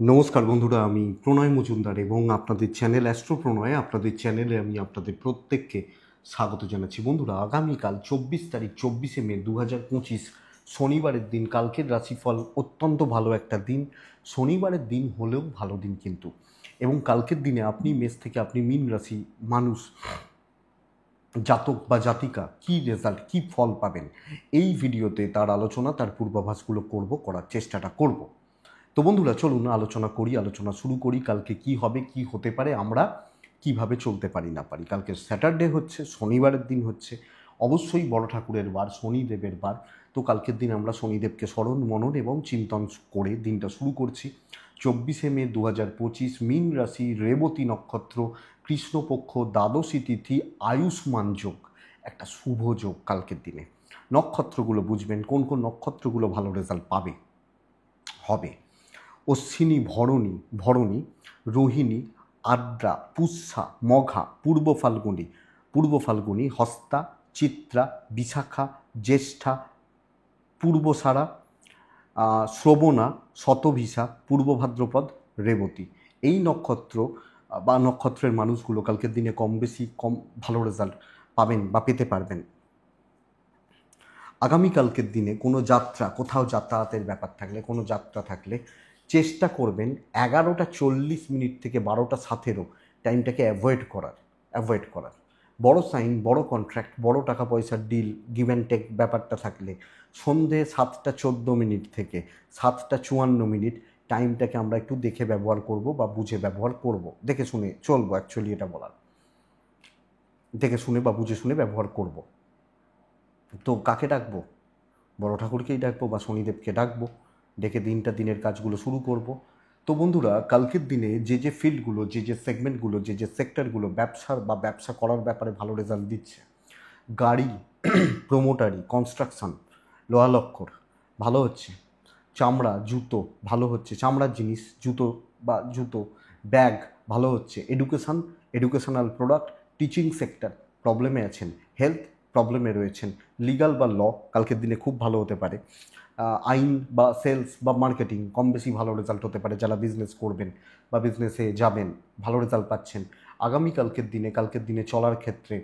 নমস্কার বন্ধুরা, আমি প্রণয় মজুমদার এবং আপনাদের চ্যানেল অ্যাস্ট্রো প্রণয়, আপনাদের চ্যানেলে আমি আপনাদের প্রত্যেককে স্বাগত জানাচ্ছি। বন্ধুরা, আগামীকাল 24 তারিখ 24শে মে 2025 শনিবারের দিন। কালকের রাশিফল অত্যন্ত ভালো একটা দিন। শনিবারের দিন হলেও ভালো দিন কিন্তু, এবং কালকের দিনে আপনি মেষ থেকে আপনি মীন রাশি মানুষ, জাতক বা জাতিকা কী রেজাল্ট, কী ফল পাবেন, এই ভিডিওতে তার আলোচনা, তার পূর্বাভাসগুলো করার চেষ্টাটা করব। তো বন্ধুরা, চলুন আলোচনা শুরু করি। কালকে কি হবে, কি হতে পারে, আমরা কিভাবে চলতে পারি না পারি। কালকে স্যাটারডে হচ্ছে, শনিবারের দিন হচ্ছে, অবশ্যই বড় ঠাকুরের বার, শনিদেবের বার। তো কালকের দিন আমরা শনিদেবকে স্মরণ মনন এবং চিন্তন করে দিনটা শুরু করছি। 24শে মে 2025, মীন রাশি, রেবতী নক্ষত্র, কৃষ্ণপক্ষ, দ্বাদশী তিথি, আয়ুষ্মান যোগ, একটা শুভ যোগ কালকের দিনে। নক্ষত্রগুলো বুঝবেন, কোন কোন নক্ষত্রগুলো ভালো রেজাল্ট হবে। অশ্বিনী, ভরণী, রোহিণী, আদ্রা, পুষ্যা, মঘা, পূর্ব ফাল্গুনী, হস্তা, চিত্রা, বিশাখা, জ্যেষ্ঠা, পূর্বসারা, শ্রবণা, শতভিসা, পূর্ব ভাদ্রপদ, রেবতী। এই নক্ষত্র বা নক্ষত্রের মানুষগুলো কালকের দিনে কম ভালো রেজাল্ট পাবেন বা পেতে পারবেন। আগামীকালকের দিনে কোনো যাত্রা, কোথাও যাতায়াতের ব্যাপার থাকলে, কোনো যাত্রা থাকলে চেষ্টা করবেন 11:40 থেকে 12:07 টাইমটাকে অ্যাভয়েড করার। বড় সাইন, বড় কন্ট্রাক্ট, বড় টাকা পয়সার ডিল, গিভ অ্যান্ড টেক ব্যাপারটা থাকলে সন্ধে 7:14 থেকে 7:54 টাইমটাকে আমরা একটু দেখে ব্যবহার করব বা বুঝে ব্যবহার করব, দেখে শুনে চলবো। অ্যাকচুয়ালি এটা বলার, দেখে শুনে বা বুঝে শুনে ব্যবহার করব। তো কাকে ডাকবো? বড় ঠাকুরকেই ডাকবো বা শনিদেবকে ডাকবো, ডেকে দিনের কাজগুলো শুরু করব। তো বন্ধুরা, কালকের দিনে যে ফিল্ডগুলো, যে সেগমেন্টগুলো, যে সেক্টরগুলো ব্যবসা করার ব্যাপারে ভালো রেজাল্ট দিচ্ছে, গাড়ি, প্রোমোটারি, কনস্ট্রাকশন, লোহা লক্কর ভালো হচ্ছে, চামড়া, জুতো ভালো হচ্ছে, চামড়ার জিনিস, জুতো, ব্যাগ ভালো হচ্ছে, এডুকেশনাল প্রোডাক্ট, টিচিং সেক্টর প্রবলেমে আছেন, হেলথ প্রবলেমে রয়েছেন, লিগাল বা ল কালকের দিনে খুব ভালো হতে পারে, আইন বা সেলস বা মার্কেটিং কম বেশি ভালো রেজাল্ট হতে পারে। যারা বিজনেস করবেন বা বিজনেসে যাবেন, ভালো রেজাল্ট পাচ্ছেন। কালকের দিনে চলার ক্ষেত্রে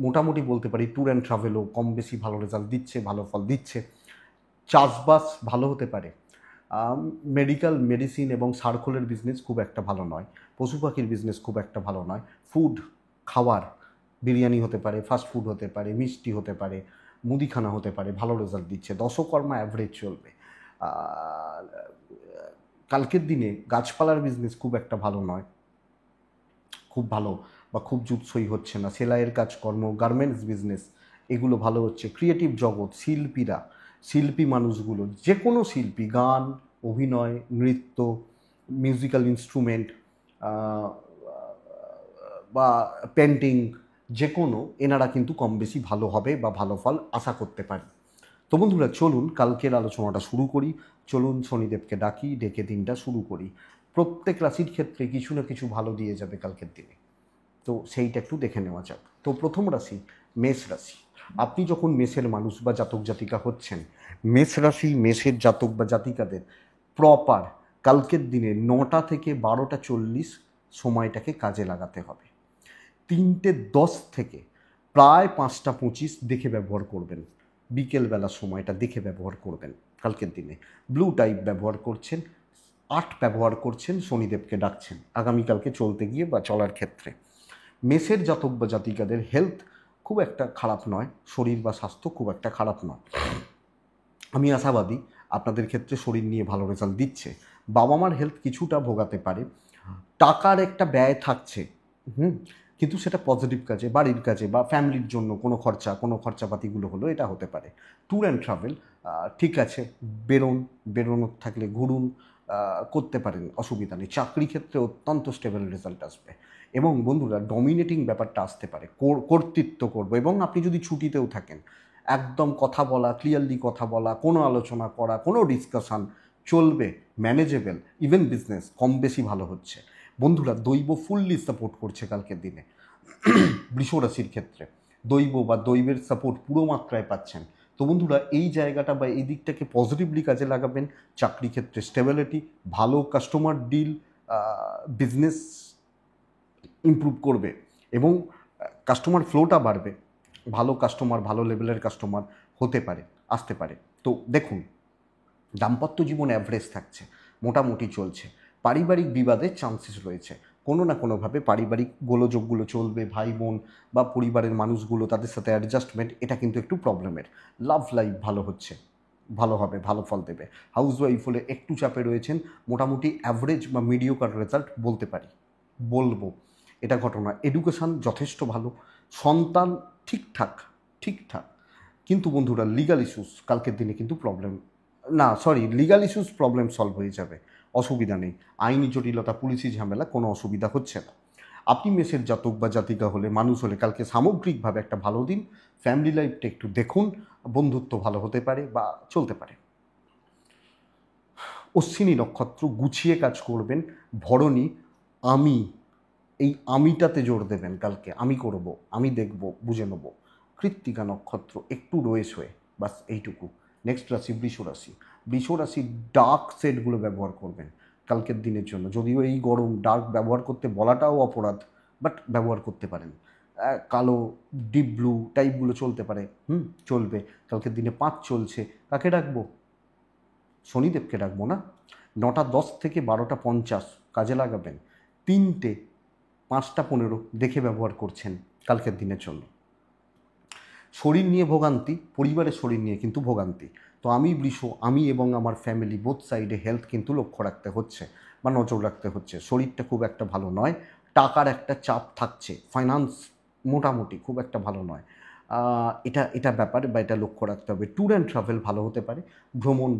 মোটামুটি বলতে পারি ট্যুর অ্যান্ড ট্রাভেলও কম বেশি ভালো রেজাল্ট দিচ্ছে, ভালো ফল দিচ্ছে। চাষবাস ভালো হতে পারে। মেডিসিন এবং সার্কলের বিজনেস খুব একটা ভালো নয়, পশু পাখির বিজনেস খুব একটা ভালো নয়। ফুড, খাবার, বিরিয়ানি হতে পারে, ফাস্ট ফুড হতে পারে, মিষ্টি হতে পারে, মুদিখানা হতে পারে, ভালো রেজাল্ট দিচ্ছে। দশকর্মা অ্যাভারেজ চলবে। কালকের দিনে গাছপালার বিজনেস খুব একটা ভালো নয়, খুব ভালো বা খুব জুৎসই হচ্ছে না। সেলাইয়ের কাজকর্ম, গার্মেন্টস বিজনেস, এগুলো ভালো হচ্ছে। ক্রিয়েটিভ জগৎ, শিল্পী মানুষগুলো, যে কোনো শিল্পী, গান, অভিনয়, নৃত্য, মিউজিক্যাল ইনস্ট্রুমেন্ট বা পেন্টিং, যে কোনো, এনারা কিন্তু কম বেশি ভালো হবে বা ভালো ফল আশা করতে পারি। তো বন্ধুরা, চলুন কালকের আলোচনাটা শুরু করি। চলুন শনিদেবকে ডাকি, ডেকে দিনটা শুরু করি। প্রত্যেক রাশির ক্ষেত্রে কিছু না কিছু ভালো দিয়ে যাবে কালকের দিনে, তো সেইটা একটু দেখে নেওয়া যাক। তো প্রথম রাশি মেষ রাশি। আপনি যখন মেষের মানুষ বা জাতক জাতিকা হচ্ছেন, মেষের জাতক বা জাতিকাদের প্রপার কালকের দিনে 9টা থেকে 12:40 সময়টাকে কাজে লাগাতে হবে। 3:10 থেকে প্রায় 5:25 দেখে ব্যবহার করবেন। বিকেলবেলা সময়টা দেখে ব্যবহার করবেন কালকের দিনে। ব্লু টাইপ ব্যবহার করছেন, 8 ব্যবহার করছেন, শনিদেবকে ডাকছেন আগামীকালকে চলতে গিয়ে বা চলার ক্ষেত্রে। মেষের জাতক বা জাতিকাদের হেলথ খুব একটা খারাপ নয়, শরীর বা স্বাস্থ্য খুব একটা খারাপ নয়। আমি আশাবাদী আপনাদের ক্ষেত্রে শরীর নিয়ে ভালো রেজাল্ট দিচ্ছে। বাবা মার হেলথ কিছুটা ভোগাতে পারে, টাকার একটা ব্যয় থাকছে, কিন্তু সেটা পজিটিভ কাজে, বাড়ির কাজে বা ফ্যামিলির জন্য কোনো খরচাপাতিগুলো হলো, এটা হতে পারে। ট্যুর অ্যান্ড ট্রাভেল ঠিক আছে, বেরোনোর থাকলে ঘুরুন, করতে পারেন, অসুবিধা নেই। চাকরি ক্ষেত্রে অত্যন্ত স্টেবল রেজাল্ট আসবে। এবং বন্ধুরা, ডমিনেটিং ব্যাপারটা আসতে পারে, কর্তৃত্ব করবো। এবং আপনি যদি ছুটিতেও থাকেন, একদম কথা বলা, ক্লিয়ারলি কথা বলা, কোনো আলোচনা করা, কোনো ডিসকাশান চলবে, ম্যানেজেবল। ইভেন বিজনেস কম বেশি ভালো হচ্ছে। বন্ধুরা, দৈব ফুললি সাপোর্ট করছে কালকের দিনে বৃষ রাশির ক্ষেত্রে। দৈবের সাপোর্ট পুরো মাত্রায় পাচ্ছেন। তো বন্ধুরা এই জায়গাটা বা এই দিকটাকে পজিটিভলি কাজে লাগাবেন। চাকরি ক্ষেত্রে স্টেবিলিটি, ভালো কাস্টমার ডিল, বিজনেস ইমপ্রুভ করবে এবং কাস্টমার ফ্লোটা বাড়বে। ভালো কাস্টমার, ভালো লেভেলের কাস্টমার হতে পারে, আসতে পারে। তো দেখুন, দাম্পত্য জীবন অ্যাভারেজ থাকছে, মোটামুটি চলছে। পারিবারিক বিবাদের চান্সেস রয়েছে, কোনো না কোনোভাবে পারিবারিক গোলযোগগুলো চলবে। ভাই বোন বা পরিবারের মানুষগুলো, তাদের সাথে অ্যাডজাস্টমেন্ট, এটা কিন্তু একটু প্রবলেমের। লাভ লাইফ ভালো হচ্ছে, ভালো হবে, ভালো ফল দেবে। হাউস ওয়াইফ হলে একটু চাপে রয়েছেন, মোটামুটি অ্যাভারেজ বা মিডিওকার রেজাল্ট বলতে পারি, বলবো। এটা ঘটনা। এডুকেশান যথেষ্ট ভালো, সন্তান ঠিকঠাক ঠিকঠাক। কিন্তু বন্ধুরা লিগাল ইস্যুস কালকের দিনে কিন্তু প্রবলেম, না sorry, legal issues problem solve হয়ে যাবে, অসুবিধা নেই। আইনি জটিলতা, পুলিশি ঝামেলা কোনো অসুবিধা হচ্ছে না। আপনি মেষের জাতক বা জাতিকা হলে, মানুষ হলে, কালকে সামগ্রিকভাবে একটা ভালো দিন। ফ্যামিলি লাইফটা একটু দেখুন, বন্ধুত্ব ভালো হতে পারে বা চলতে পারে। অশ্বিনী নক্ষত্র গুছিয়ে কাজ করবেন। ভরণী আমি, এই আমিটাতে জোর দেবেন কালকে, আমি করব, আমি দেখব, বুঝে নেব। কৃত্তিকা নক্ষত্র একটু রয়েস হয়ে, বাস এইটুকু। নেক্সট রাশি বৃষ রাশি। বৃষ রাশি ডার্ক শেডগুলো ব্যবহার করবেন কালকের দিনের জন্য। যদিও এই গরম ডার্ক ব্যবহার করতে বলাটাও অপরাধ, বাট ব্যবহার করতে পারেন। কালো, ডিপ ব্লু টাইপগুলো চলতে পারে, চলবে। কালকের দিনে 5 চলছে, কাকে ডাকবো? শনিদেবকে ডাকবো না? 9টা 10 থেকে 12টা 50 কাজে লাগাবেন। 3টে 5টা 15 দেখে ব্যবহার করছেন কালকের দিনের জন্য। শরীর নিয়ে ভোগান্তি, পরিবারের শরীর নিয়ে কিন্তু ভোগান্তি। তো আমি বৃষ, আমি এবং আমার ফ্যামিলি বোথ সাইডে হেলথ কিন্তু লক্ষ্য রাখতে হচ্ছে বা নজর রাখতে হচ্ছে। শরীরটা খুব একটা ভালো নয়, টাকার একটা চাপ থাকছে, ফাইন্যান্স মোটামুটি খুব একটা ভালো নয়। এটা এটা ব্যাপার বা এটা লক্ষ্য রাখতে হবে। ট্যুর অ্যান্ড ট্রাভেল ভালো হতে পারে,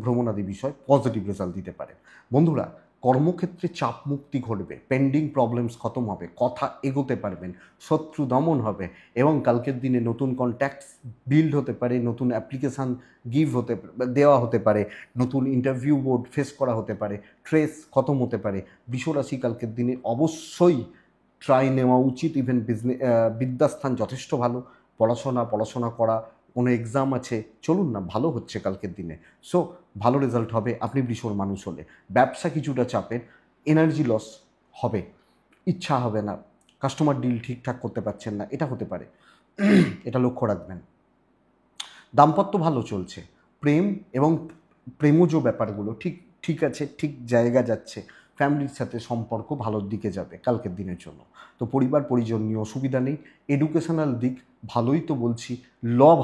ভ্রমণাদি বিষয় পজিটিভ রেজাল্ট দিতে পারে। বন্ধুরা, কর্মক্ষেত্রে চাপ মুক্তি ঘটবে, পেন্ডিং প্রবলেমস খতম হবে, কথা এগোতে পারবেন, শত্রু দমন হবে এবং কালকের দিনে নতুন কন্ট্যাক্টস বিল্ড হতে পারে, নতুন অ্যাপ্লিকেশান দেওয়া হতে পারে, নতুন ইন্টারভিউ বোর্ড ফেস করা হতে পারে, ট্রেস খতম হতে পারে। বৃষরাশি কালকের দিনে অবশ্যই ট্রাই নেওয়া উচিত। ইভেন বিদ্যাস্থান যথেষ্ট ভালো, পড়াশোনা করা, কোনো এক্সাম আছে, চলুন না, ভালো হচ্ছে কালকের দিনে। সো ভালো রেজাল্ট হবে আপনি বৃষর মানুষ হলে। ব্যবসা কিছুটা চাপের, এনার্জি লস হবে, ইচ্ছা হবে না, কাস্টমার ডিল ঠিকঠাক করতে পারছেন না, এটা হতে পারে, এটা লক্ষ্য রাখবেন। দাম্পত্য ভালো চলছে, প্রেম এবং প্রেমজ ব্যাপারগুলো ঠিক ঠিক আছে, ঠিক জায়গা যাচ্ছে, ফ্যামিলির সাথে সম্পর্ক ভালোর দিকে যাবে কালকের দিনের জন্য। তো পরিবার পরিজন নিয়ে অসুবিধা নেই। এডুকেশনাল দিক ভালোই তো বলছি,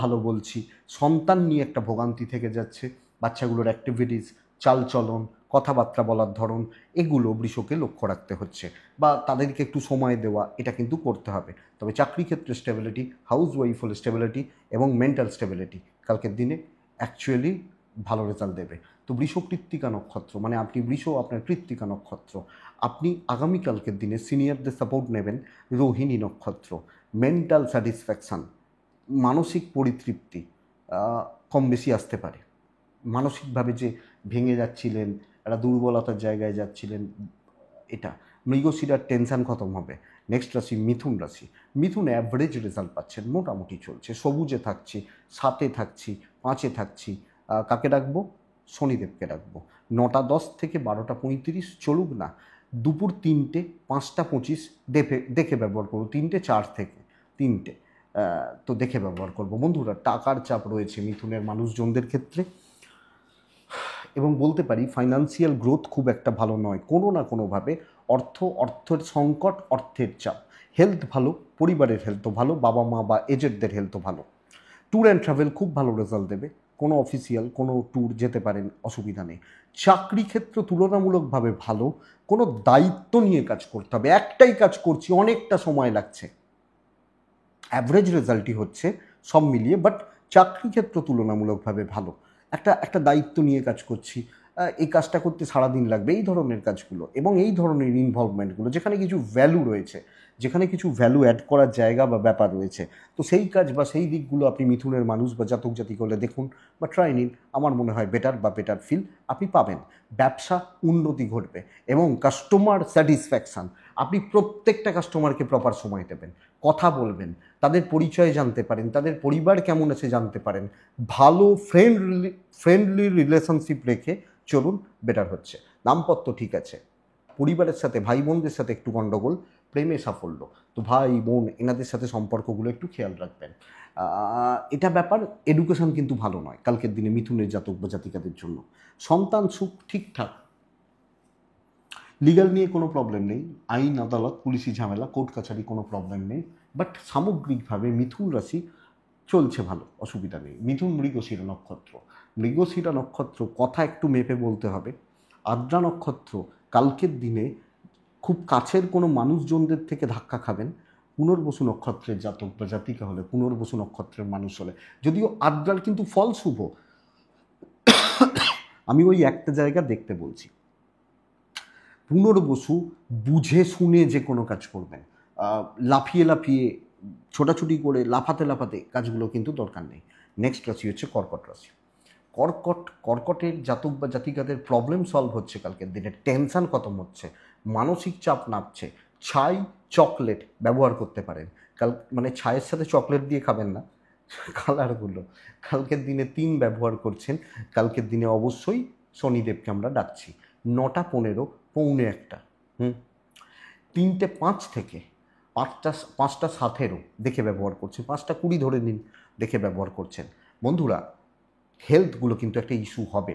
ভালো বলছি। সন্তান নিয়ে একটা ভোগান্তি থেকে যাচ্ছে, বাচ্চাগুলোর অ্যাক্টিভিটিস, চালচলন, কথাবার্তা বলার ধরন, এগুলো বৃষকে লক্ষ্য রাখতে হচ্ছে বা তাদেরকে একটু সময় দেওয়া, এটা কিন্তু করতে হবে। তবে চাকরি ক্ষেত্রে স্টেবিলিটি, হাউস ওয়াইফ হলে স্টেবিলিটি এবং মেন্টাল স্টেবিলিটি কালকের দিনে অ্যাকচুয়ালি ভালো রেজাল্ট দেবে। তো বৃষ কৃত্তিকা নক্ষত্র, মানে আপনি বৃষ, আপনার কৃত্তিকা নক্ষত্র, আপনি আগামীকালকের দিনে সিনিয়রদের সাপোর্ট নেবেন। রোহিণী নক্ষত্র, মেন্টাল স্যাটিসফ্যাকশান, মানসিক পরিতৃপ্তি কম বেশি আসতে পারে। মানসিকভাবে যে ভেঙে যাচ্ছিলেন, একটা দুর্বলতার জায়গায় যাচ্ছিলেন, এটা মৃগশিরার টেনশান খতম হবে। নেক্সট রাশি মিথুন রাশি। মিথুন অ্যাভারেজ রেজাল্ট পাচ্ছেন, মোটামুটি চলছে, সবুজে থাকছি, 7-এ থাকছি, 5-এ থাকছি। কাকে ডাকবো? শনিদেবকে ডাকবো। 9টা 10 থেকে 12টা 35 চলুক না। দুপুর 3টে 5টা 25 দেখে ব্যবহার করবো। 3টে 4 থেকে 3টে, তো দেখে ব্যবহার করব। বন্ধুরা, টাকার চাপ রয়েছে মিথুনের মানুষজনদের ক্ষেত্রে এবং বলতে পারি ফাইন্যান্সিয়াল গ্রোথ খুব একটা ভালো নয়। কোনো না কোনোভাবে অর্থের সংকট, অর্থের চাপ। হেলথ ভালো, পরিবারের হেলথও ভালো, বাবা মা বা এজেডদের হেলথও ভালো। ট্যুর অ্যান্ড ট্রাভেল খুব ভালো রেজাল্ট দেবে, কোনো অফিসিয়াল কোনো ট্যুর যেতে পারেন, অসুবিধা নেই। চাকরি ক্ষেত্র তুলনামূলকভাবে ভালো, কোনো দায়িত্ব নিয়ে কাজ করতে হবে, একটাই কাজ করছি, অনেকটা সময় লাগছে, অ্যাভারেজ রেজাল্টই হচ্ছে সব মিলিয়ে, বাট চাকরি ক্ষেত্র তুলনামূলকভাবে ভালো। একটা দায়িত্ব নিয়ে কাজ করছি, এই কাজটা করতে সারাদিন লাগবে, এই ধরনের কাজগুলো এবং এই ধরনের ইনভলভমেন্টগুলো, যেখানে কিছু ভ্যালু রয়েছে, যেখানে কিছু ভ্যালু অ্যাড করার জায়গা বা ব্যাপার রয়েছে, তো সেই কাজ বা সেই দিকগুলো আপনি মিথুনের মানুষ বা জাতক জাতিক হলে দেখুন বা ট্রাই নিন। আমার মনে হয় বেটার ফিল আপনি পাবেন। ব্যবসা উন্নতি ঘটবে এবং কাস্টমার স্যাটিসফ্যাকশান, আপনি প্রত্যেকটা কাস্টমারকে প্রপার সময় দেবেন, কথা বলবেন, তাদের পরিচয় জানতে পারেন, তাদের পরিবার কেমন আছে জানতে পারেন, ভালো ফ্রেন্ডলি রিলেশনশিপ রেখে চলুন, বেটার হচ্ছে। দাম্পত্য ঠিক আছে, পরিবারের সাথে ভাই বোনদের সাথে একটু গণ্ডগোল, প্রেমে সাফল্য, তো ভাই বোন এনাদের সাথে সম্পর্কগুলো একটু খেয়াল রাখবেন। এটা ব্যাপার। এডুকেশন কিন্তু ভালো নয় কালকের দিনে মিথুনের জাতক বা জাতিকাদের জন্য। সন্তান সুখ ঠিকঠাক, লিগাল নিয়ে কোনো প্রবলেম নেই, আইন আদালত পুলিশি ঝামেলা কোর্ট কাছারি কোনো প্রবলেম নেই, বাট সামগ্রিকভাবে মিথুন রাশি চলছে ভালো, অসুবিধা নেই। মিথুন মৃগশিরা নক্ষত্র, মৃগশিরা নক্ষত্র কথা একটু মেপে বলতে হবে। আদ্রা নক্ষত্র কালকের দিনে খুব কাছের কোনো মানুষজনদের থেকে ধাক্কা খাবেন। পুনর্বসু নক্ষত্রের জাতক বা জাতিকা হলে, পুনর্বসু নক্ষত্রের মানুষ হলে, যদিও আদ্রার কিন্তু ফল শুভ, আমি ওই একটা জায়গা দেখতে বলছি। পুনর্বসু বুঝে শুনে যে কোনো কাজ করবেন, লাফিয়ে লাফিয়ে ছোটাছুটি করে লাফাতে লাফাতে কাজগুলো কিন্তু দরকার নেই। নেক্সট রাশি হচ্ছে কর্কট রাশি। কর্কটের জাতক বা জাতিকাদের প্রবলেম সলভ হচ্ছে কালকের দিনে, টেনশন খতম হচ্ছে, মানসিক চাপ নামছে। ছাই চকলেট ব্যবহার করতে পারেন মানে ছায়ের সাথে চকলেট দিয়ে খাবেন না, কালারগুলো কালকের দিনে 3 ব্যবহার করছেন, কালকের দিনে অবশ্যই শনিদেবকে আমরা ডাকছি। 9টা 15 পৌনে 1টা 3টে 5 থেকে 5টা 7-এরও দেখে ব্যবহার করছেন, 5টা 20 ধরে নিন, দেখে ব্যবহার করছেন। বন্ধুরা, হেলথগুলো কিন্তু একটা ইস্যু হবে,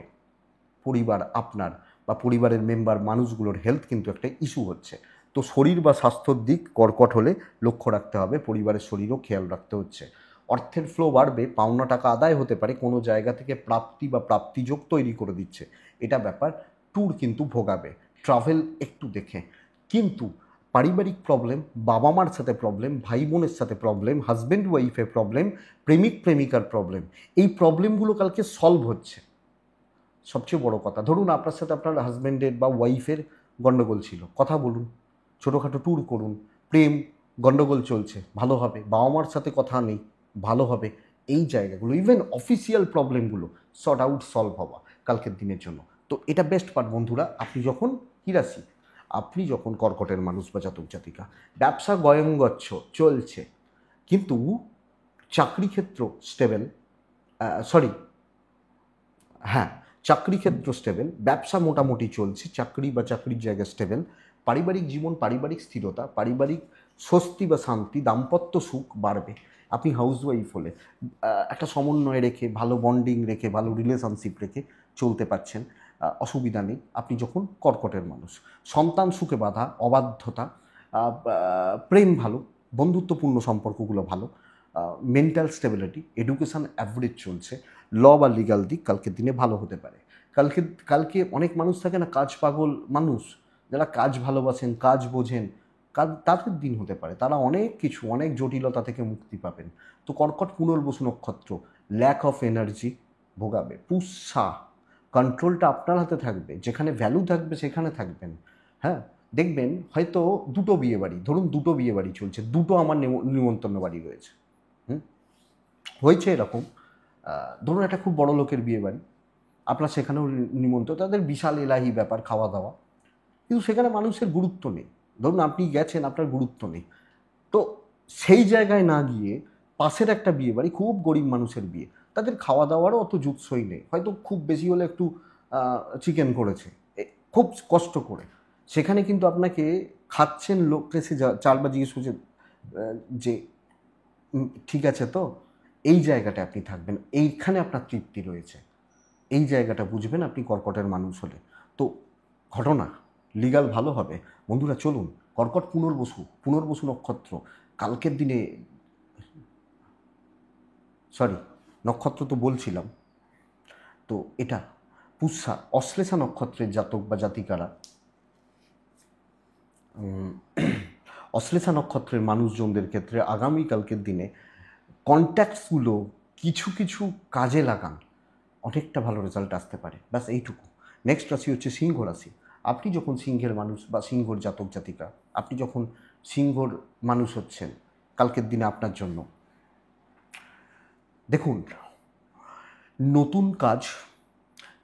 পরিবার আপনার বা পরিবারের মেম্বার মানুষগুলোর হেলথ কিন্তু একটা ইস্যু হচ্ছে। তো শরীর বা স্বাস্থ্যর দিক কর্কট হলে লক্ষ্য রাখতে হবে, পরিবারের শরীরও খেয়াল রাখতে হচ্ছে। অর্থের ফ্লো বাড়বে, পাওনা টাকা আদায় হতে পারে, কোনো জায়গা থেকে প্রাপ্তি বা প্রাপ্তিযোগ তৈরি করে দিচ্ছে, এটা ব্যাপার। ট্যুর কিন্তু ভোগাবে, ট্রাভেল একটু দেখে। কিন্তু পারিবারিক প্রবলেম, বাবা মার সাথে প্রবলেম, ভাই বোনের সাথে প্রবলেম, হাজব্যান্ড ওয়াইফের প্রবলেম, প্রেমিক প্রেমিকার প্রবলেম, এই প্রবলেমগুলো কালকে সলভ হচ্ছে। সবচেয়ে বড় কথা, ধরুন আপনার সাথে আপনার হাজব্যান্ডের বা ওয়াইফের গণ্ডগোল ছিল, কথা বলুন, ছোটোখাটো ট্যুর করুন, প্রেম গণ্ডগোল চলছে, ভালো হবে। বাবা মার সাথে কথা নেই, ভালো হবে। এই জায়গাগুলো, ইভেন অফিসিয়াল প্রবলেমগুলো সর্ট আউট সলভ হওয়া কালকের দিনের জন্য। তো এটা বেস্ট পার্ট বন্ধুরা। আপনি যখন কী রাশি, আপনি যখন কর্কটের মানুষ বা জাতক জাতিকা, ব্যবসা গয়ঙ্গচ্ছ চলছে, কিন্তু চাকরি ক্ষেত্র স্টেবল, হ্যাঁ, চাকরি ক্ষেত্র স্টেবল, ব্যবসা মোটামুটি চলছে, চাকরি বা চাকরির জায়গা স্টেবল, পারিবারিক জীবন, পারিবারিক স্থিরতা, পারিবারিক স্বস্তি বা শান্তি, দাম্পত্য সুখ বাড়বে। আপনি হাউসওয়াইফ হলে একটা সমন্বয় রেখে, ভালো বন্ডিং রেখে, ভালো রিলেশনশিপ রেখে চলতে পারছেন, অসুবিধা নেই। আপনি যখন কর্কটের মানুষ, সন্তান সুখে বাধা, অবাধ্যতা, প্রেম ভালো, বন্ধুত্বপূর্ণ সম্পর্কগুলো ভালো, মেন্টাল স্টেবিলিটি, এডুকেশান অ্যাভারেজ চলছে, ল বা লিগাল দিক কালকের দিনে ভালো হতে পারে। কালকে অনেক মানুষ থাকে না, কাজ পাগল মানুষ, যারা কাজ ভালোবাসেন, কাজ বোঝেন, তাদের দিন হতে পারে, তারা অনেক কিছু, অনেক জটিলতা থেকে মুক্তি পাবেন। তো কর্কট পুনর্বসু নক্ষত্র ল্যাক অফ এনার্জি ভোগাবে। পুষ্যা কন্ট্রোলটা আপনার হাতে থাকবে, যেখানে ভ্যালু থাকবে সেখানে থাকবেন। হ্যাঁ, দেখবেন হয়তো 2টো বিয়ে বাড়ি, ধরুন 2টো বিয়ে বাড়ি চলছে, 2টো আমার নিমন্ত্রণ বাড়ি রয়েছে। হয়েছে এরকম, ধরুন একটা খুব বড় লোকের বিয়ে বাড়ি, আপনার সেখানেও নিমন্ত্রণ, তাদের বিশাল এলাহি ব্যাপার, খাওয়া দাওয়া, কিন্তু সেখানে মানুষের গুরুত্ব নেই। ধরুন আপনি গেছেন, আপনার গুরুত্ব নেই, তো সেই জায়গায় না গিয়ে পাশের একটা বিয়ে বাড়ি, খুব গরিব মানুষের বিয়ে, তাদের খাওয়া দাওয়ারও অত জুৎসই নেই, হয়তো খুব বেশি হলে একটু চিকেন করেছে, খুব কষ্ট করে, সেখানে কিন্তু আপনাকে খাচ্ছেন, লোক এসে চারবার জিজ্ঞেস করছে যে ঠিক আছে তো, এই জায়গাটা আপনি থাকবেন, এইখানে আপনার তৃপ্তি রয়েছে, এই জায়গাটা বুঝবেন আপনি কর্কটের মানুষ হলে। তো ঘটনা লিগাল ভালো হবে। বন্ধুরা চলুন, কর্কট পুনর্বসু নক্ষত্র কালকের দিনে, নক্ষত্র তো বলছিলাম, তো এটা পুষ্যা অশ্লেষা নক্ষত্রের জাতক বা জাতিকারা, অশ্লেষা নক্ষত্রের মানুষজনদের ক্ষেত্রে আগামীকালকের দিনে কন্ট্যাক্টসগুলো কিছু কিছু কাজে লাগান, অনেকটা ভালো রেজাল্ট আসতে পারে, ব্যাস এইটুকু। নেক্সট রাশি হচ্ছে সিংহ রাশি। আপনি যখন সিংহের মানুষ বা সিংহর জাতক জাতিকা, আপনি যখন সিংহর মানুষ হচ্ছেন, কালকের দিনে আপনার জন্য দেখুন, নতুন কাজ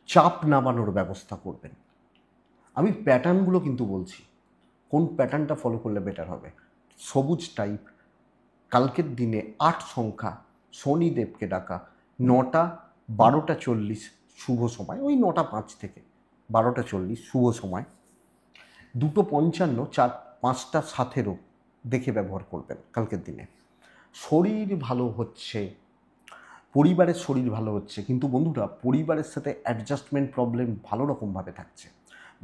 চাপ নামানোর ব্যবস্থা করবেন। আমি প্যাটার্নগুলো কিন্তু বলছি, কোন প্যাটার্নটা ফলো করলে বেটার হবে? সবুজ টাইপ, কালকের দিনে 8 সংখ্যা, শনিদেবকে ডাকা, 9টা 12:40 শুভ সময়, ওই 9:05 থেকে 12:40 শুভ সময়, 2:55 4 5টা 7-এরও দেখে ব্যবহার করবেন কালকের দিনে। শরীর ভালো হচ্ছে, পরিবারের শরীর ভালো হচ্ছে, কিন্তু বন্ধুরা পরিবারের সাথে অ্যাডজাস্টমেন্ট প্রবলেম ভালো রকমভাবে থাকছে।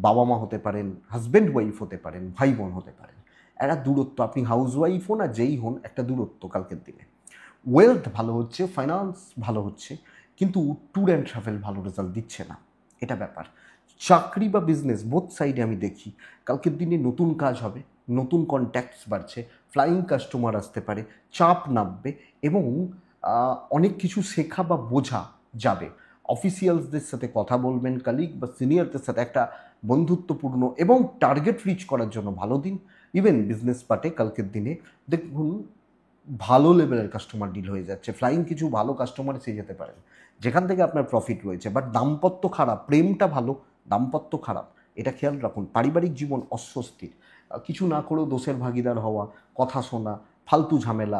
বাবা মা হতে পারেন, হাজব্যান্ড ওয়াইফ হতে পারেন, ভাই বোন হতে পারেন, একটা দূরত্ব, আপনি হাউস ওয়াইফ হন আর যেই হন, একটা দূরত্ব কালকের দিনে। ওয়েলথ ভালো হচ্ছে, ফাইন্যান্স ভালো হচ্ছে, কিন্তু ট্যুর অ্যান্ড ট্রাভেল ভালো রেজাল্ট দিচ্ছে না, এটা ব্যাপার। চাকরি বা বিজনেস বোথ সাইডে আমি দেখি কালকের দিনে নতুন কাজ হবে, নতুন কন্ট্যাক্টস বাড়ছে, ফ্লাইং কাস্টমার আসতে পারে, চাপ নামবে এবং অনেক কিছু শেখা বা বোঝা যাবে। অফিসিয়ালসদের সাথে কথা বলবেন, কালিগ বা সিনিয়রদের সাথে একটা বন্ধুত্বপূর্ণ এবং টার্গেট রিচ করার জন্য ভালো দিন। ইভেন বিজনেস পার্টে কালকের দিনে দেখুন ভালো লেভেলের কাস্টমার ডিল হয়ে যাচ্ছে, ফ্লাইং কিছু ভালো কাস্টমার এসে যেতে পারেন যেখান থেকে আপনার প্রফিট রয়েছে। বাট দাম্পত্য খারাপ, প্রেমটা ভালো, দাম্পত্য খারাপ, এটা খেয়াল রাখুন। পারিবারিক জীবন অস্বস্তির, কিছু না করেও দোষের ভাগিদার হওয়া, কথা শোনা, ফালতু ঝামেলা,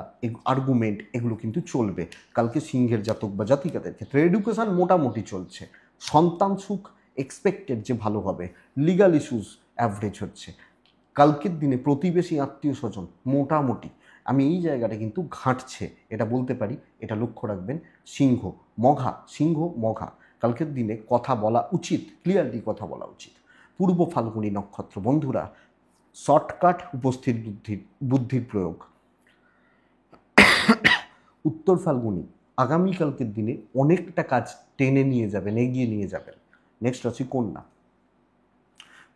আর্গুমেন্ট, এগুলো কিন্তু চলবে কালকে সিংহের জাতক বা জাতিকাদের ক্ষেত্রে। এডুকেশান মোটামুটি চলছে, সন্তান সুখ এক্সপেক্টেড যে ভালো হবে, লিগাল ইস্যুস অ্যাভারেজ হচ্ছে। কালকের দিনে প্রতিবেশী আত্মীয় স্বজন মোটামুটি, আমি এই জায়গাটা কিন্তু ঘাঁটছে এটা বলতে পারি, এটা লক্ষ্য রাখবেন। সিংহ মঘা, সিংহ মঘা, কালকের দিনে কথা বলা উচিত, ক্লিয়ারলি কথা বলা উচিত। পূর্ব ফাল্গুনী নক্ষত্র বন্ধুরা, শর্টকাট উপস্থিত বুদ্ধির প্রয়োগ। উত্তর ফাল্গুনী আগামীকালকের দিনে অনেকটা কাজ টেনে নিয়ে যাবেন, এগিয়ে নিয়ে যাবেন। নেক্সট রাশি কন্যা।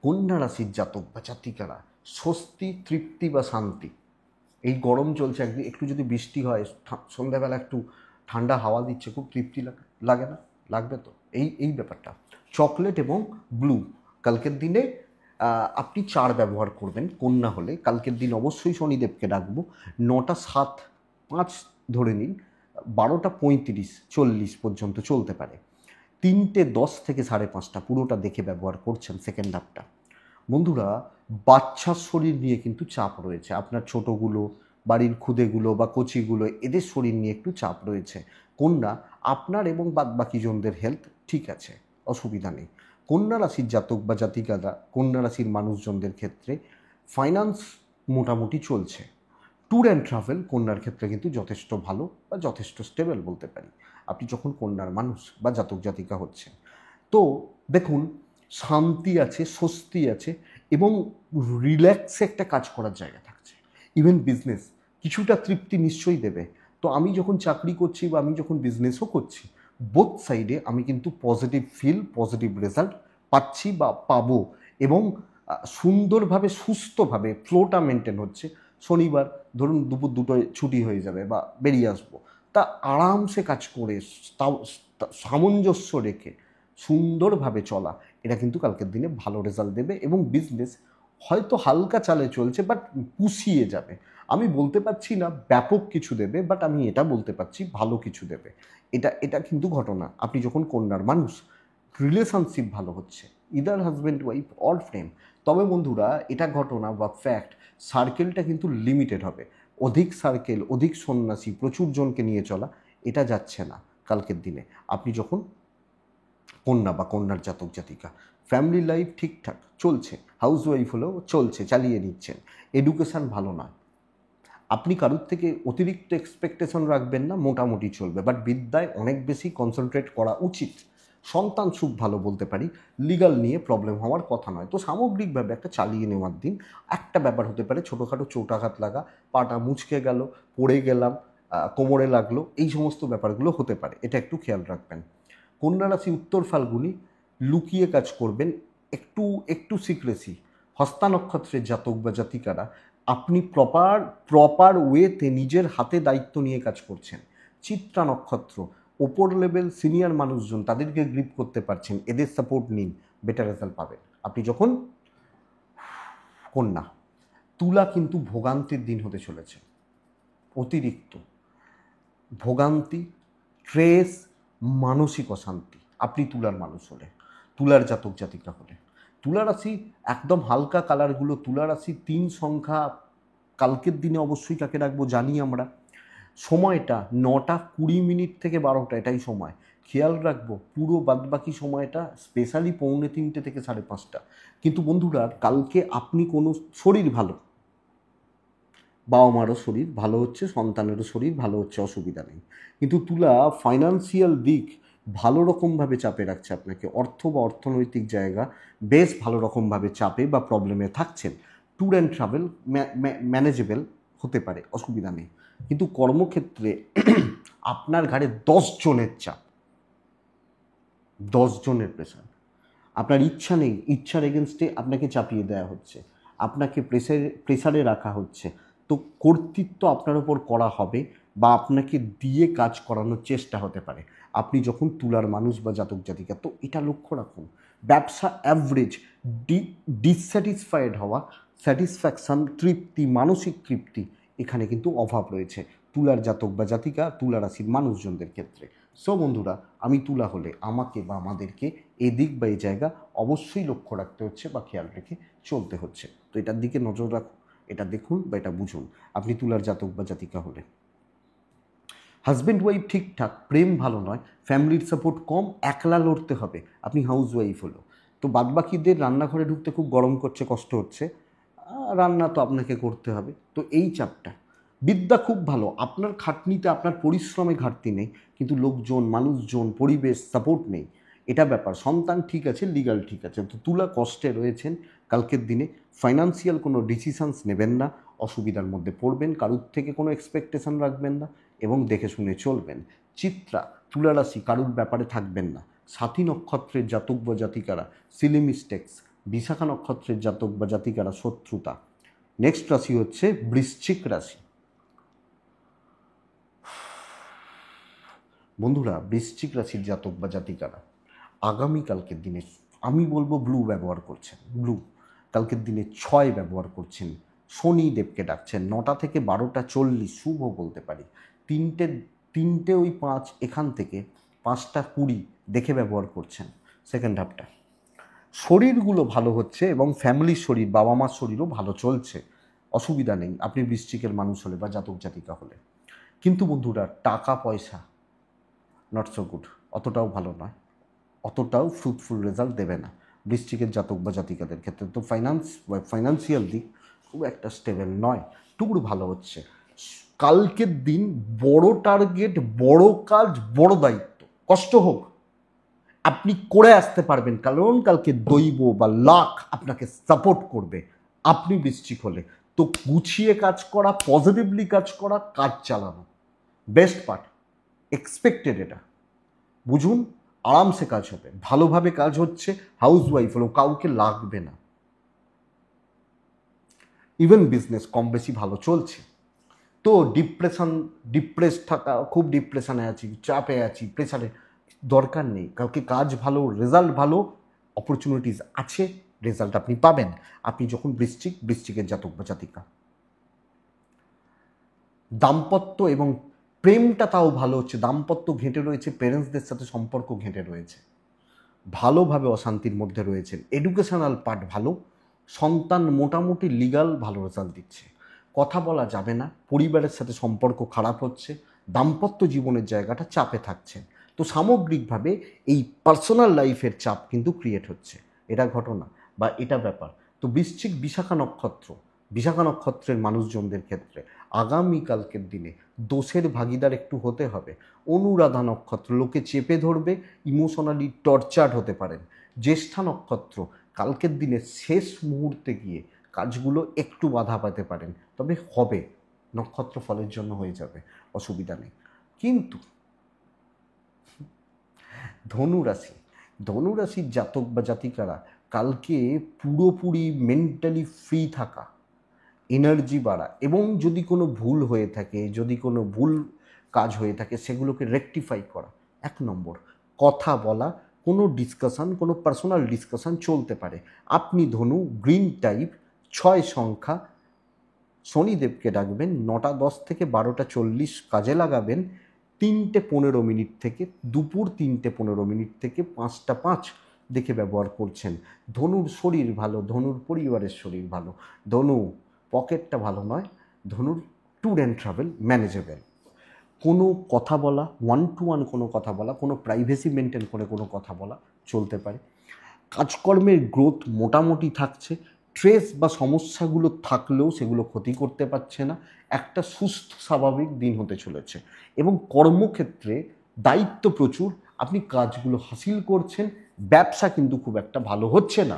কন্যা রাশির জাতক বা জাতিকারা স্বস্তি, তৃপ্তি বা শান্তি। এই গরম চলছে, একটু যদি বৃষ্টি হয়, সন্ধ্যাবেলা একটু ঠান্ডা হাওয়া দিচ্ছে, খুব তৃপ্তি লাগে না? লাগবে তো, এই ব্যাপারটা। চকলেট এবং ব্লু কালকের দিনে আপনি 4 ব্যবহার করবেন কন্যা হলে। কালকের দিন অবশ্যই শনিদেবকে ডাকবো। 9:07-5 ধরে নিন, 12:35-40 পর্যন্ত চলতে পারে। 3:10 থেকে 5:30 পুরোটা দেখে ব্যবহার করছেন সেকেন্ড হাফটা। বন্ধুরা বাচ্চার শরীর নিয়ে কিন্তু চাপ রয়েছে, আপনার ছোটোগুলো, বাড়ির খুদেগুলো বা কচিগুলো, এদের শরীর নিয়ে একটু চাপ রয়েছে। কন্যা আপনার এবং বাদবাকি জনদের হেলথ ঠিক আছে, অসুবিধা নেই। কন্যা রাশির জাতক বা জাতিকারা, কন্যা রাশির মানুষজনদের ক্ষেত্রে ফাইন্যান্স মোটামুটি চলছে। ট্যুর অ্যান্ড ট্রাভেল কন্যার ক্ষেত্রে কিন্তু যথেষ্ট ভালো বা যথেষ্ট স্টেবল বলতে পারি, আপনি যখন কন্যার মানুষ বা জাতক জাতিকা হচ্ছে। তো দেখুন শান্তি আছে, স্বস্তি আছে এবং রিল্যাক্সে একটা কাজ করার জায়গা থাকছে। ইভেন বিজনেস কিছুটা তৃপ্তি নিশ্চয়ই দেবে। তো আমি যখন চাকরি করছি বা আমি যখন বিজনেসও করছি, বোথ সাইডে আমি কিন্তু পজিটিভ ফিল, পজিটিভ রেজাল্ট পাচ্ছি বা পাবো এবং সুন্দরভাবে সুস্থভাবে ফ্লোটা মেনটেন হচ্ছে। শনিবার ধরুন দুপুর 2টোয় ছুটি হয়ে যাবে বা বেরিয়ে আসবো, তা আরামসে কাজ করে তাও সামঞ্জস্য রেখে সুন্দরভাবে চলা, এটা কিন্তু কালকের দিনে ভালো রেজাল্ট দেবে এবং বিজনেস হয়তো হালকা চালে চলছে বাট পুষিয়ে যাবে। আমি বলতে পারছি না ব্যাপক কিছু দেবে, বাট আমি এটা বলতে পারছি ভালো কিছু দেবে। এটা কিন্তু ঘটনা। আপনি যখন কন্যার মানুষ, রিলেশনশিপ ভালো হচ্ছে, either husband wife or friend. তবে বন্ধুরা এটা ঘটনা বা ফ্যাক্ট, সার্কেলটা কিন্তু লিমিটেড হবে। অধিক সার্কেল, অধিক সন্ন্যাসী, প্রচুর জনকে নিয়ে চলা, এটা যাচ্ছে না কালকের দিনে। আপনি যখন কন্যা বা কন্যার জাতক জাতিকা, ফ্যামিলি লাইফ ঠিকঠাক চলছে, হাউস ওয়াইফ হলেও চলছে, চালিয়ে নিচ্ছেন। এডুকেশান ভালো নয়, আপনি কারোর থেকে অতিরিক্ত এক্সপেকটেশন রাখবেন না, মোটামুটি চলবে, বাট বিদ্যায় অনেক বেশি কনসেন্ট্রেট করা উচিত। সন্তান সুখ ভালো বলতে পারি, লিগাল নিয়ে প্রবলেম হওয়ার কথা নয়। তো সামগ্রিকভাবে একটা চালিয়ে নেওয়ার দিন। একটা ব্যাপার হতে পারে ছোটোখাটো চোটাঘাত লাগা, পাটা মুচকে গেল, পড়ে গেলাম, কোমরে লাগলো, এই সমস্ত ব্যাপারগুলো হতে পারে, এটা একটু খেয়াল রাখবেন। কন্যা রাশি উত্তর ফাল্গুনি, লুকিয়ে কাজ করবেন, একটু একটু সিক্রেসি। হস্তা নক্ষত্রের জাতক বা জাতিকারা আপনি প্রপার ওয়েতে নিজের হাতে দায়িত্ব নিয়ে কাজ করছেন। চিত্রা নক্ষত্র ওপর লেভেল সিনিয়র মানুষজন, তাদেরকে গ্রিপ করতে পারছেন, এদের সাপোর্ট নিন, বেটার রেজাল্ট পাবেন আপনি যখন কন্যা। তুলা কিন্তু ভোগান্তির দিন হতে চলেছে, অতিরিক্ত ভোগান্তি, স্ট্রেস, মানসিক অশান্তি। আপনি তুলার মানুষ হলে, তুলার জাতক জাতিকা হলে, তুলা রাশি একদম হালকা কালারগুলো, তুলা রাশি 3 সংখ্যা কালকের দিনে অবশ্যই কাকে রাখবো জানি আমরা। সময়টা 9:20 থেকে 12টা, এটাই সময়। খেয়াল রাখবো পুরো বাদবাকি সময়টা স্পেশালি 2:45 থেকে 5:30। কিন্তু বন্ধুরা কালকে আপনি কোনো শরীর ভালো, বাবা মারও শরীর ভালো হচ্ছে, সন্তানেরও শরীর ভালো হচ্ছে, অসুবিধা নেই। কিন্তু তুলা ফাইন্যান্সিয়াল দিক ভালো রকমভাবে চাপে রাখছে আপনাকে, অর্থ বা অর্থনৈতিক জায়গা বেশ ভালো রকমভাবে চাপে বা প্রবলেমে থাকছেন। ট্যুর অ্যান্ড ট্রাভেল ম্যানেজেবল হতে পারে, অসুবিধা নেই। কিন্তু কর্মক্ষেত্রে আপনার ঘাড়ে 10 জনের চাপ, 10 জনের প্রেশার। আপনার ইচ্ছা নেই, ইচ্ছার এগেনস্টে আপনাকে চাপিয়ে দেওয়া হচ্ছে, আপনাকে প্রেসারে রাখা হচ্ছে। তো কর্তৃত্ব আপনার ওপর করা হবে বা আপনাকে দিয়ে কাজ করানোর চেষ্টা হতে পারে আপনি যখন তুলার মানুষ বা জাতক জাতিকা। তো এটা লক্ষ্য রাখুন। ব্যবসা অ্যাভারেজ, ডিসস্যাটিসফাইড হওয়া, স্যাটিসফ্যাকশান, তৃপ্তি, মানসিক তৃপ্তি এখানে কিন্তু অভাব রয়েছে তুলার জাতক বা জাতিকা, তুলা রাশির মানুষজনদের ক্ষেত্রে। সো বন্ধুরা, আমি তুলা হলে আমাকে বা আমাদেরকে এদিক বা এই জায়গা অবশ্যই লক্ষ্য রাখতে হচ্ছে বা খেয়াল রেখে চলতে হচ্ছে। তো এটার দিকে নজর রাখুন, এটা দেখুন বা এটা বুঝুন আপনি তুলার জাতক বা জাতিকা হলে। হাজব্যান্ড ওয়াইফ ঠিকঠাক, প্রেম ভালো নয়, ফ্যামিলির সাপোর্ট কম, একলা লড়তে হবে, আপনি হাউস ওয়াইফ হলো। তো বাদবাকিদের রান্নাঘরে ঢুকতে খুব গরম করছে, কষ্ট হচ্ছে, রান্না তো আপনাকে করতে হবে, তো এই চাপটা। বিদ্যা খুব ভালো, আপনার খাটনিতে আপনার পরিশ্রমে ঘাটতি নেই, কিন্তু লোকজন, মানুষজন, পরিবেশ সাপোর্ট নেই, এটা ব্যাপার। সন্তান ঠিক আছে, লিগাল ঠিক আছে। তো তুলা কষ্টে রয়েছেন কালকের দিনে। ফাইন্যান্সিয়াল কোনো ডিসিশনস নেবেন না, অসুবিধার মধ্যে পড়বেন, কারুর থেকে কোনো এক্সপেকটেশন রাখবেন না এবং দেখে শুনে চলবেন। চিত্রা, তুলা রাশি, কারুর ব্যাপারে থাকবেন না। সাথী নক্ষত্রের জাতক বা জাতিকারা সিলি মিস্টেক্স, বিশাখা নক্ষত্রের জাতক বা জাতিকারা শত্রুতা। নেক্সট রাশি হচ্ছে বৃশ্চিক রাশি। বন্ধুরা, বৃশ্চিক রাশির জাতক বা জাতিকারা আগামীকালকের দিনে আমি বলবো ব্লু ব্যবহার করছেন, ব্লু। কালকের দিনে 6 ব্যবহার করছেন, শনিদেবকে ডাকছেন। 9টা থেকে 12:40 শুভ বলতে পারি। তিনটে ওই 5 এখান থেকে 5:20 দেখে ব্যবহার করছেন সেকেন্ড হাফটা। শরীরগুলো ভালো হচ্ছে এবং ফ্যামিলির শরীর, বাবা মার শরীরও ভালো চলছে, অসুবিধা নেই আপনি বৃশ্চিকের মানুষ হলে বা জাতক জাতিকা হলে। কিন্তু বন্ধুরা টাকা পয়সা নট সো গুড, অতটাও ভালো নয়, অতটাও ফ্রুটফুল রেজাল্ট দেবে না বৃশ্চিকের জাতক বা জাতিকাদের ক্ষেত্রে। তো ফাইন্যান্সিয়াল দিক খুব একটা স্টেবল নয়, টুকরো ভালো হচ্ছে। কালকের দিন বড় টার্গেট, বড় কাজ, বড় দায়িত্ব, কষ্ট হোক আপনি করে আসতে পারবেন, কারণ কালকে দৈব বা লাক আপনাকে সাপোর্ট করবে আপনি বৃশ্চিক হলে। তো গুছিয়ে কাজ করা, পজিটিভলি কাজ করা, কাজ চালানো বেস্ট পার্ট, এক্সপেক্টেড। এটা বুঝুন, আরামসে কাজ হবে, ভালোভাবে কাজ হচ্ছে। হাউস ওয়াইফ হলেও কাউকে লাগবে না। ইভেন বিজনেস কম বেশি ভালো চলছে। তো ডিপ্রেস থাকা, খুব ডিপ্রেশনে আছি, চাপে আছি, প্রেশারে, দরকার নেই। কালকে কাজ ভালো, রেজাল্ট ভালো, অপরচুনিটিস আছে, রেজাল্ট আপনি পাবেন আপনি যখন বৃশ্চিকের জাতক বা জাতিকা। দাম্পত্য এবং প্রেমটা তাও ভালো হচ্ছে, দাম্পত্য ঘেঁটে রয়েছে, প্যারেন্টসদের সাথে সম্পর্ক ঘেঁটে রয়েছে, ভালোভাবে অশান্তির মধ্যে রয়েছেন। এডুকেশনাল পার্ট ভালো, সন্তান মোটামুটি লিগাল ভালো রেজাল্ট দিচ্ছে। কথা বলা যাবে না, পরিবারের সাথে সম্পর্ক খারাপ হচ্ছে, দাম্পত্য জীবনের জায়গাটা চাপে থাকছে। তো সামগ্রিকভাবে এই পার্সোনাল লাইফের চাপ কিন্তু ক্রিয়েট হচ্ছে, এটা ঘটনা বা এটা ব্যাপার। তো বৃশ্চিক বিশাখা নক্ষত্রের মানুষজনদের ক্ষেত্রে আগামীকালকের দিনে দোষের ভাগিদার একটু হতে হবে। অনুরাধা নক্ষত্র, লোকে চেপে ধরবে, ইমোশনালি টর্চার্ড হতে পারেন। জ্যেষ্ঠা নক্ষত্র, কালকের দিনে শেষ মুহূর্তে গিয়ে কাজগুলো একটু বাধা পেতে পারেন, তবে হবে, নক্ষত্র ফলের জন্য হয়ে যাবে, অসুবিধা নেই। কিন্তু ধনুরাশির জাতক বা জাতিকারা কালকে পুরোপুরি মেন্টালি ফ্রি থাকা, এনার্জি বাড়া, এবং যদি কোনো ভুল হয়ে থাকে, যদি কোনো ভুল কাজ হয়ে থাকে সেগুলোকে রেকটিফাই করা। 1 নম্বর, কথা বলা, কোনো ডিসকাশন, কোনো পার্সোনাল ডিসকাশন চলতে পারে। আপনি ধনু, গ্রিন টাইপ, 6 সংখ্যা, শনিদেবকে ডাকবেন, 9:10 থেকে 12:40 কাজে লাগাবেন। 3:15 থেকে দুপুর 3:15 থেকে 5:05 দেখে ব্যবহার করছেন। ধনুর শরীর ভালো, ধনুর পরিবারের শরীর ভালো, ধনু পকেটটা ভালো নয়, ধনুর ট্যুর অ্যান্ড ট্রাভেল ম্যানেজেবল। কোনো কথা বলা, ওয়ান টু ওয়ান কোনো কথা বলা, কোনো প্রাইভেসি মেনটেন করে কোনো কথা বলা চলতে পারে। কাজকর্মের গ্রোথ মোটামুটি থাকছে, স্ট্রেস বা সমস্যাগুলো থাকলেও সেগুলো ক্ষতি করতে পারছে না, একটা সুস্থ স্বাভাবিক দিন হতে চলেছে। এবং কর্মক্ষেত্রে দায়িত্ব প্রচুর, আপনি কাজগুলো হাসিল করছেন, ব্যবসা কিন্তু খুব একটা ভালো হচ্ছে না।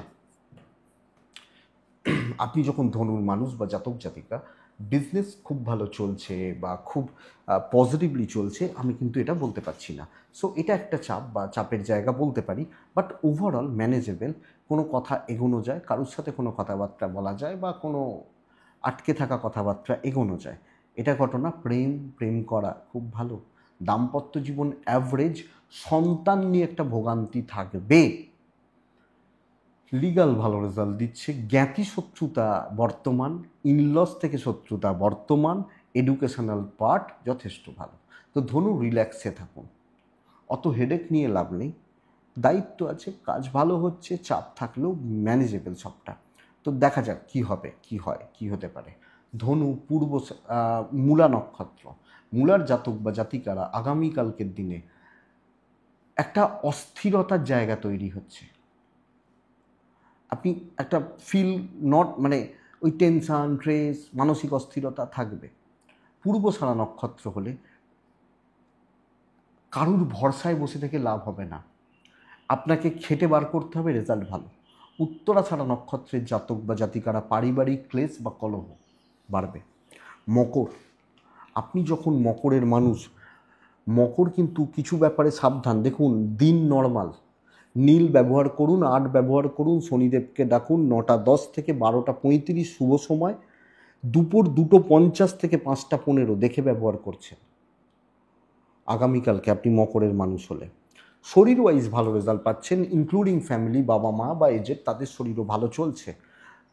আপনি যখন ধনুর মানুষ বা জাতক জাতিকা, বিজনেস খুব ভালো চলছে বা খুব পজিটিভলি চলছে আমি কিন্তু এটা বলতে পারছি না। সো এটা একটা চাপ বা চাপের জায়গা বলতে পারি, বাট ওভারঅল ম্যানেজেবল। কোনো কথা এগোনো যায়, কারোর সাথে কোনো কথাবার্তা বলা যায় বা কোনো আটকে থাকা কথাবার্তা এগোনো যায়। এটা ঘটনা। প্রেম করা খুব ভালো, দাম্পত্য জীবন অ্যাভারেজ, সন্তান নিয়ে একটা ভোগান্তি থাকবে। লিগাল ভালো রেজাল্ট দিচ্ছে, জ্ঞাতি শত্রুতা বর্তমান, ইনলস থেকে শত্রুতা বর্তমান, এডুকেশনাল পার্ট যথেষ্ট ভালো। তো ধনু রিল্যাক্সে থাকুন, অত হেডেক নিয়ে লাভ নেই, দায়িত্ব আছে, কাজ ভালো হচ্ছে, চাপ থাকলেও ম্যানেজেবল সবটা। তো দেখা যাক কী হবে, কী হয়, কী হতে পারে। ধনু মূলা নক্ষত্র, মূলার জাতক বা জাতিকারা আগামীকালকের দিনে একটা অস্থিরতার জায়গা তৈরি হচ্ছে। আপনি একটা ফিল মানে ওই টেনশান, স্ট্রেস, মানসিক অস্থিরতা থাকবে। পূর্বশারা নক্ষত্র হলে কারুর ভরসায় বসে থেকে লাভ হবে না, আপনাকে খেটে বার করতে হবে, রেজাল্ট ভালো। উত্তরাছাড়া নক্ষত্রের জাতক বা জাতিকারা পারিবারিক ক্লেশ বা কলহ বাড়বে। মকর, আপনি যখন মকরের মানুষ, মকর কিন্তু কিছু ব্যাপারে সাবধান। দেখুন, দিন নর্মাল, নীল ব্যবহার করুন, 8 ব্যবহার করুন, শনিদেবকে ডাকুন, 9টা 10 থেকে 12টা 35 শুভ সময়, দুপুর 2টো 50 থেকে 5টা 15 দেখে ব্যবহার করছেন আগামীকালকে আপনি মকরের মানুষ হলে। শরীর ওয়াইজ ভালো রেজাল্ট পাচ্ছেন, ইনক্লুডিং ফ্যামিলি, বাবা মা বা এজেড, তাদের শরীরও ভালো চলছে।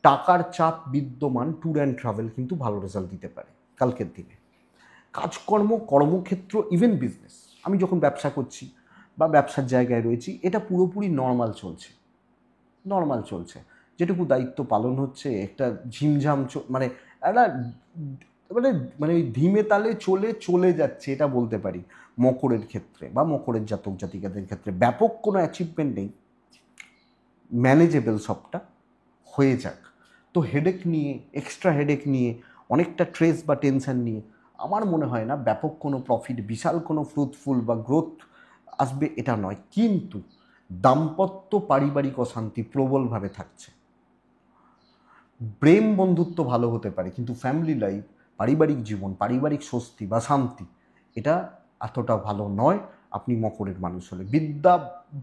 টাকার চাপ বিদ্যমান, ট্যুর অ্যান্ড ট্রাভেল কিন্তু ভালো রেজাল্ট দিতে পারে কালকের দিনে। কাজকর্ম, কর্মক্ষেত্র, ইভেন বিজনেস, আমি যখন ব্যবসা করছি বা ব্যবসার জায়গায় রয়েছি, এটা পুরোপুরি নর্মাল চলছে। যেটুকু দায়িত্ব পালন হচ্ছে, একটা ঝিমঝাম মানে একটা মানে মানে ওই ধীমে তালে চলে যাচ্ছে, এটা বলতে পারি। মকরের ক্ষেত্রে বা মকরের জাতক জাতিকাদের ক্ষেত্রে ব্যাপক কোনো অ্যাচিভমেন্ট নেই, ম্যানেজেবল সবটা, হয়ে যাক। তো হেডেক নিয়ে, এক্সট্রা হেডেক নিয়ে, অনেকটা স্ট্রেস বা টেনশন নিয়ে আমার মনে হয় না ব্যাপক কোনো প্রফিট, বিশাল কোনো ফ্রুটফুল বা গ্রোথ আসবে, এটা নয়। কিন্তু দাম্পত্য পারিবারিক অশান্তি প্রবলভাবে থাকছে। প্রেম বন্ধুত্ব ভালো হতে পারে, কিন্তু ফ্যামিলি লাইফ, পারিবারিক জীবন, পারিবারিক স্বস্তি বা শান্তি, এটা এতটা ভালো নয় আপনি মকরের মানুষ হলে। বিদ্যা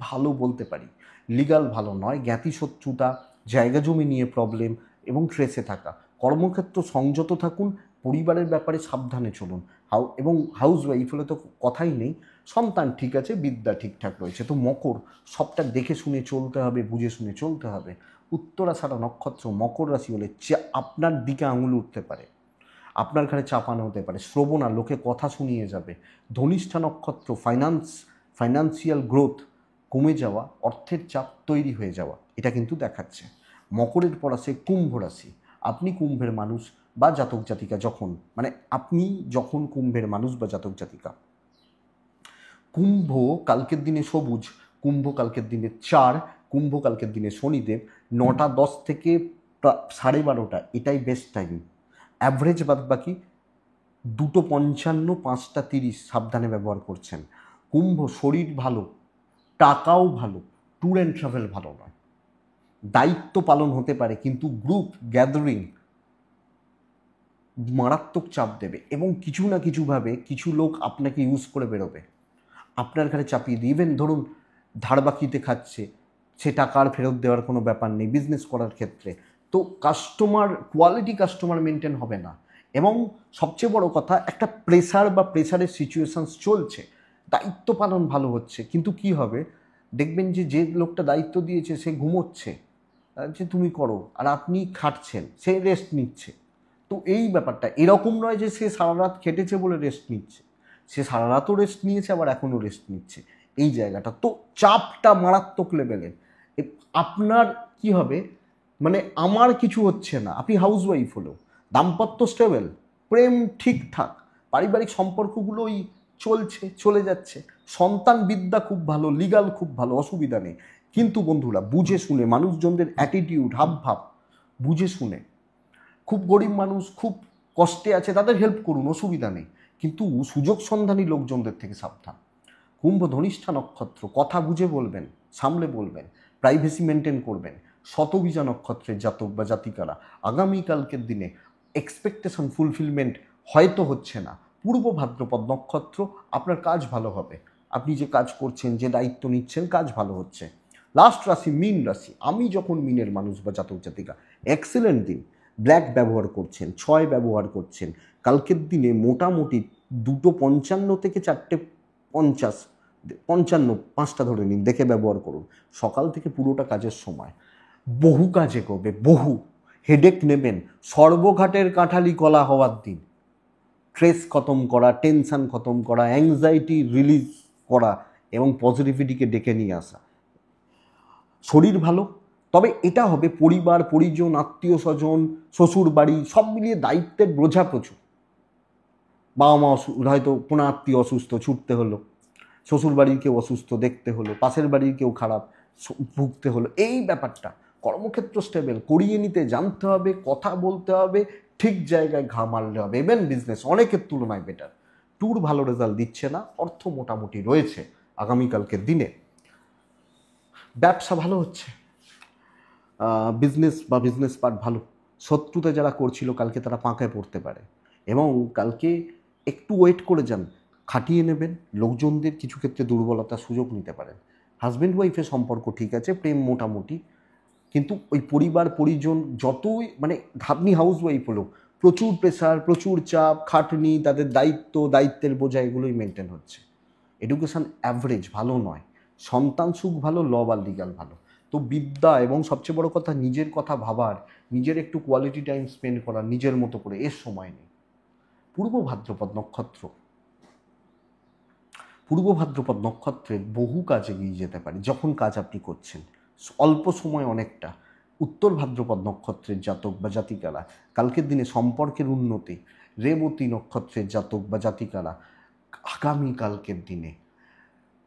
ভালো বলতে পারি, লিগাল ভালো নয়, জ্ঞাতি শত্রুতা, জায়গা জমি নিয়ে প্রবলেম এবং ট্রেসে থাকা। কর্মক্ষেত্র সংযত থাকুন, পরিবারের ব্যাপারে সাবধানে চলুন। এবং হাউস ওয়াইফ হলে তো কথাই নেই, সন্তান ঠিক আছে, বিদ্যা ঠিকঠাক রয়েছে। তো মকর, সবটা দেখে শুনে চলতে হবে, বুঝে শুনে চলতে হবে। উত্তরাষাঢ়া নক্ষত্র মকর রাশি হলে আপনার দিকে আঙুল উঠতে পারে, আপনার ঘাড়ে চাপানো হতে পারে, শ্রবণা, লোকে কথা শুনিয়ে যাবে। ধনিষ্ঠা নক্ষত্র ফাইন্যান্সিয়াল গ্রোথ কমে যাওয়া, অর্থের চাপ তৈরি হয়ে যাওয়া, এটা কিন্তু দেখাচ্ছে। মকরের পর আসে কুম্ভ রাশি। আপনি কুম্ভের মানুষ বা জাতক জাতিকা যখন কুম্ভের মানুষ বা জাতক জাতিকা, কুম্ভ কালকের দিনে সবুজ, কুম্ভ কালকের দিনে 4, কুম্ভ কালকের দিনে শনিদেব, 9টা 10 থেকে 12:30, এটাই বেস্ট টাইম। অ্যাভারেজ বাদ বাকি 2টো 55, 5টা 30 সাবধানে ব্যবহার করছেন। কুম্ভ শরীর ভালো, টাকাও ভালো, ট্যুর অ্যান্ড ট্রাভেল ভালো নয়। দায়িত্ব পালন হতে পারে, কিন্তু গ্রুপ গ্যাদারিং মারাত্মক চাপ দেবে এবং কিছু না কিছুভাবে কিছু লোক আপনাকে ইউজ করে বেরোবে, আপনার ঘাড়ে চাপিয়ে দিই। ইভেন ধরুন ধার বাকিতে খাচ্ছে, সে টাকা আর ফেরত দেওয়ার কোনো ব্যাপার নেই বিজনেস করার ক্ষেত্রে। তো কোয়ালিটি কাস্টমার মেনটেন হবে না। এবং সবচেয়ে বড় কথা, একটা প্রেসারের সিচুয়েশানস চলছে, দায়িত্ব পালন ভালো হচ্ছে, কিন্তু কি হবে দেখবেন যে লোকটা দায়িত্ব দিয়েছে সে ঘুমোচ্ছে, যে তুমি করো, আর আপনি খাটছেন, সে রেস্ট নিচ্ছে। তো এই ব্যাপারটা এরকম নয় যে সে সারা রাত খেটেছে বলে রেস্ট নিচ্ছে, সে সারা রাতও রেস্ট নিয়েছে, আবার এখনও রেস্ট নিচ্ছে, এই জায়গাটা। তো চাপটা মারাত্মক লেভেলের, আপনার কি হবে, মানে আমার কিছু হচ্ছে না, আপনি হাউসওয়াইফ হলো, দাম্পত্য স্টেবল, প্রেম ঠিকঠাক, পারিবারিক সম্পর্কগুলোই চলছে, চলে যাচ্ছে, সন্তান বিদ্যা খুব ভালো, লিগাল খুব ভালো, অসুবিধা নেই। কিন্তু বন্ধুরা বুঝে শুনে, মানুষজনদের অ্যাটিটিউড, হাবভাব বুঝে শুনে, খুব গরিব মানুষ, খুব কষ্টে আছে, তাদের হেল্প করুন, অসুবিধা নেই, কিন্তু সুযোগ সন্ধানী লোকজনদের থেকে সাবধান। কুম্ভ ধনিষ্ঠা নক্ষত্র, কথা বুঝে বলবেন, সামলে বলবেন, প্রাইভেসি মেনটেন করবেন। শতবীজা নক্ষত্রের জাতক বা জাতিকারা আগামীকালকের দিনে এক্সপেকটেশন ফুলফিলমেন্ট হয়তো হচ্ছে না। পূর্ব ভাদ্রপদ নক্ষত্র, আপনার কাজ ভালো হবে, আপনি যে কাজ করছেন, যে দায়িত্ব নিচ্ছেন, কাজ ভালো হচ্ছে। লাস্ট রাশি মীন রাশি, আমি যখন মীনের মানুষ বা জাতক জাতিকা, এক্সেলেন্ট দিন। ব্ল্যাক ব্যবহার করছেন, 6 ব্যবহার করছেন, কালকের দিনে মোটামুটি 2:55 থেকে 4:50, 55, 5টা ধরে নিন, দেখে ব্যবহার করুন। সকাল থেকে পুরোটা কাজের সময়, বহু কাজে করবে, বহু হেডেক নেবেন, সর্বঘাটের কাঁঠালি কলা হওয়ার দিন। স্ট্রেস খতম করা, টেনশন খতম করা, অ্যাংজাইটি রিলিজ করা এবং পজিটিভিটিকে ডেকে নিয়ে আসা। শরীর ভালো, তবে এটা হবে পরিবার পরিজন, আত্মীয় স্বজন, শ্বশুর বাড়ি সব মিলিয়ে দায়িত্বের বোঝা প্রচুর। বাবা মা হয়তো কোনো আত্মীয় অসুস্থ, ছুটতে হলো, শ্বশুর বাড়ির কেউ অসুস্থ, দেখতে হলো, পাশের বাড়ির কেউ খারাপ, ভুগতে হলো, এই ব্যাপারটা। কর্মক্ষেত্র স্টেবল, করিয়ে নিতে জানতে হবে, কথা বলতে হবে, ঠিক জায়গায় ঘা মারলে হবে। ইভেন বিজনেস অনেকের তুলনায় বেটার। ট্যুর ভালো রেজাল্ট দিচ্ছে না, অর্থ মোটামুটি রয়েছে আগামীকালকের দিনে। ব্যবসা ভালো হচ্ছে, বিজনেস বা বিজনেস পার্ট ভালো। শত্রুতে যারা করছিল কালকে তারা পাঁকায় পড়তে পারে, এবং কালকে একটু ওয়েট করে যান, খাটিয়ে নেবেন, লোকজনদের কিছু ক্ষেত্রে দুর্বলতার সুযোগ নিতে পারেন। হাজব্যান্ড ওয়াইফের সম্পর্ক ঠিক আছে, প্রেম মোটামুটি, কিন্তু ওই পরিবার পরিজন যতই, মানে আপনি হাউস ওয়াইফ হলো, প্রচুর প্রেশার, প্রচুর চাপ, খাটনি, তাদের দায়িত্বের বোঝা, এগুলোই মেনটেন হচ্ছে। এডুকেশান অ্যাভারেজ, ভালো নয়। সন্তান সুখ ভালো, ল বা লিগাল ভালো। তো বিদ্যা এবং সবচেয়ে বড় কথা নিজের কথা ভাবার, নিজের একটু কোয়ালিটি টাইম স্পেন্ড করার নিজের মতো করে, এর সময় নেই। পূর্ব ভাদ্রপদ নক্ষত্র, পূর্ব ভাদ্রপদ নক্ষত্রের বহু কাজ এগিয়ে যেতে পারে যখন কাজ আপনি করছেন, অল্প সময় অনেকটা। উত্তর ভাদ্রপদ নক্ষত্রের জাতক বা জাতিকারা কালকের দিনে সম্পর্কের উন্নতি। রেবতী নক্ষত্রের জাতক বা জাতিকারা আগামীকালকের দিনে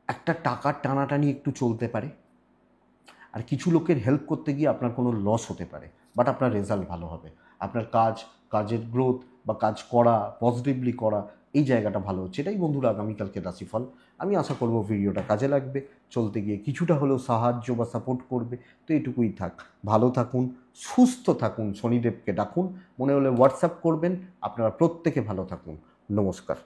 একটা টাকার টানাটানি একটু চলতে পারে, আর কিছু লোকের হেল্প করতে গিয়ে আপনার কোনো লস হতে পারে, বাট আপনার রেজাল্ট ভালো হবে। আপনার কাজের গ্রোথ বা কাজ করা, পজিটিভলি করা, এই জায়গাটা ভালো হচ্ছে। এটাই বন্ধুরা আগামীকালকে রাশিফল। আমি আশা করব ভিডিওটা কাজে লাগবে, চলতে গিয়ে কিছুটা হলেও সাহায্য বা সাপোর্ট করবে। তো এটুকুই থাক, ভালো থাকুন, সুস্থ থাকুন, শনিদেবকে ডাকুন, মনে হলে হোয়াটসঅ্যাপ করবেন। আপনারা প্রত্যেকে ভালো থাকুন। নমস্কার।